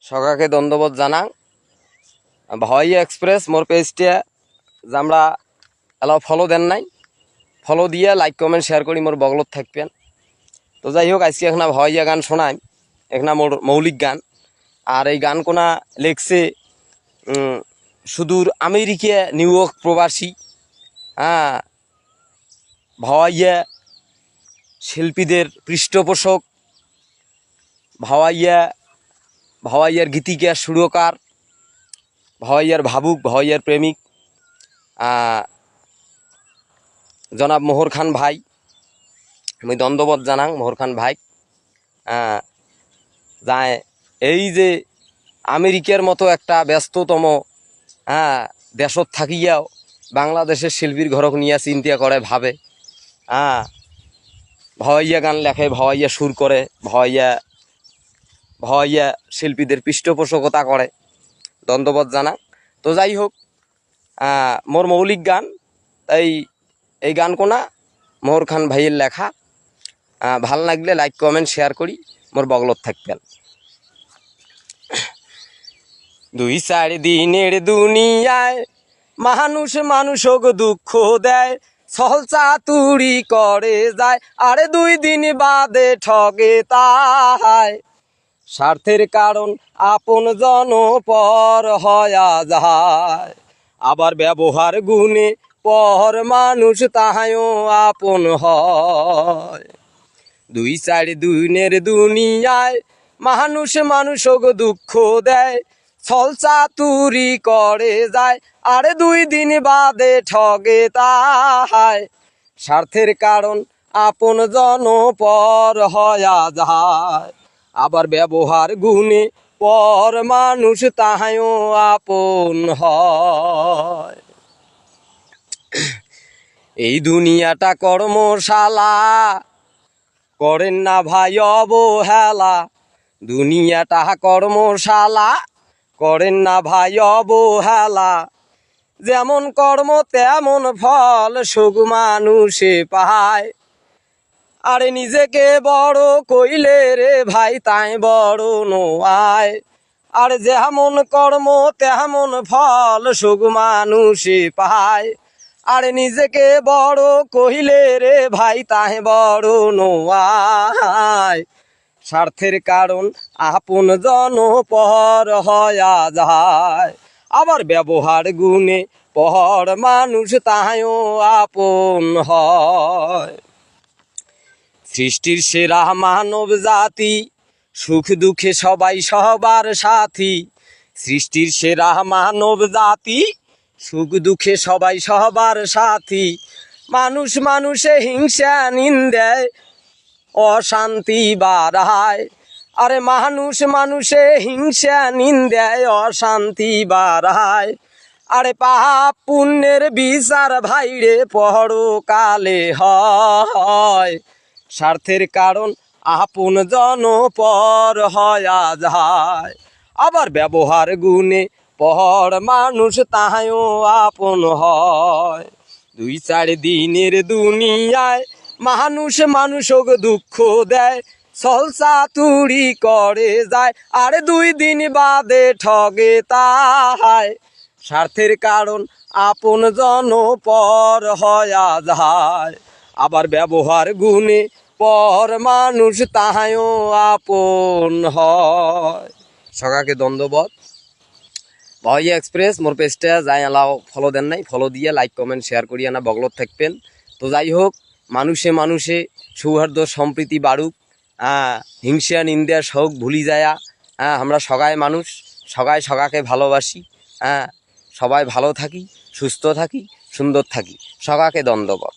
সকাকে ধন্যবাদ জানাং ভাই এক্সপ্রেস মোর পেজটা আমরা এলাও ফলো দেন নাই ফলো দিয়ে লাইক কমেন্ট শেয়ার করি মোর বগলত থাকবেন। তো যাই হোক আজকে এখানে ভাইয়া গান শোনাই, এখানে মোর মৌলিক গান। আর এই গান কোনা লেখছে সুদূর আমেরিকা নিউ ইয়র্ক প্রবাসী ভাওয়াইয়া শিল্পীদের পৃষ্ঠপোষক, ভাওয়াইয়ার গীতিকার সুরকার, ভাওয়াইয়ার ভাবুক, ভাওয়াইয়ার প্রেমিক জনাব মোহর খান ভাই। আমি ধন্যবাদ জানাং মোহর খান ভাই। যায় এই যে আমেরিকার মতো একটা ব্যস্ততম দেশত থাকিয়াও বাংলাদেশের শিল্পীর ঘরক নিয়ে চিন্তা করে ভাবে, ভাওয়াইয়া গান লেখে, ভাওয়াইয়া সুর করে, ভাওয়াইয়া শিল্পীদের পৃষ্ঠপোষকতা করে। ধন্যবাদ জানা। তো যাই হোক মোর মৌলিক গান, তাই এই গান কোনা মোহর খান ভাইয়ের লেখা। ভাল লাগলে লাইক কমেন্ট শেয়ার করি মোর বগলত থাকবেন। 2-4 দিনের দুনিয়ায় মানুষ মানুষক দুঃখ দেয়, সহল চাতুরি করে যায়, আরে 2 দিন বাদে ঠগে তাহায়। স্বার্থের কারণ আপন জন পর হয়া যায়, আবার ব্যবহার গুণে পর মানুষ তাহায়ও আপন হয়। 2-4 দিনের দুনিয়ায় মানুষ মানুষক দুঃখ দেয়, ছল চাতুরি করে যায়, আরে 2 দিন বাদে ঠগে তাহায়। স্বার্থের কারণ আপন জন পর হয়া যায়, আবার ব্যবহার গুণে পর মানুষ তাহায়ও আপন হয়। এই দুনিয়াটা কর্মশালা, করেন না ভাই অবহেলা। দুনিয়াটা কর্মশালা, করেন না ভাই অবহেলা। যেমন কর্ম তেমন ফল সুখ মানুষে পায়, আরে নিজেকে বড় কইলে রে ভাই তাই বড় নয়। আর যেমন কর্ম তেমন ফল সুখ মানুষে পায়, আরে নিজেকে বড় কইলে রে ভাই তাই বড় নয়। স্বার্থের কারণ আপন জন পর হয়া যায়, আবার ব্যবহার গুণে পর মানুষ তাহায়ও আপন হয়। সৃষ্টির সেরা মানব জাতি, সুখ দুঃখে সবাই সবার সাথী। সৃষ্টির সেরা মানব জাতি, সুখ দুঃখে সবাই সবার সাথী। মানুষ মানুষে হিংসা নিন্দায়, অশান্তি বাড়ায়, আরে মানুষ মানুষে হিংসা নিন্দায়, অশান্তি বাড়ায়। আরে পাপ পুণ্যের বিচার ভাইরে পরকালে হয়। স্বার্থের কারণ আপন জন পর হয়া যায়, আবার ব্যবহার গুণে পর মানুষ তাহায়ও আপন হয়। 2-4 দিনের দুনিয়ায় মানুষ মানুষক দুঃখ দেয়, ছল চাতুরি করে যায়, আরে 2 দিন বাদে ঠগে তাহায়। স্বার্থের কারণ আপন জন পর হয়া যায়, আবার ব্যবহার গুণে পর মানুষ তাহায়ও আপন হয়। সকাকে ধন্যবাদ। ভাই এক্সপ্রেস মোর পেজটা যাই এলাও ফলো দেন নাই, ফলো দিয়ে লাইক কমেন্ট শেয়ার করিয়া না বগলত থাকবেন। তো যাই হোক মানুষে মানুষে সৌহার্দ্য সম্প্রীতি বাড়ুক, হিংসা নিন্দা শোক ভুলি যায়া, আমরা সবাই মানুষ, সবাই সবাকে ভালোবাসি, সবাই ভালো থাকি, সুস্থ থাকি, সুন্দর থাকি। সবাকে ধন্যবাদ।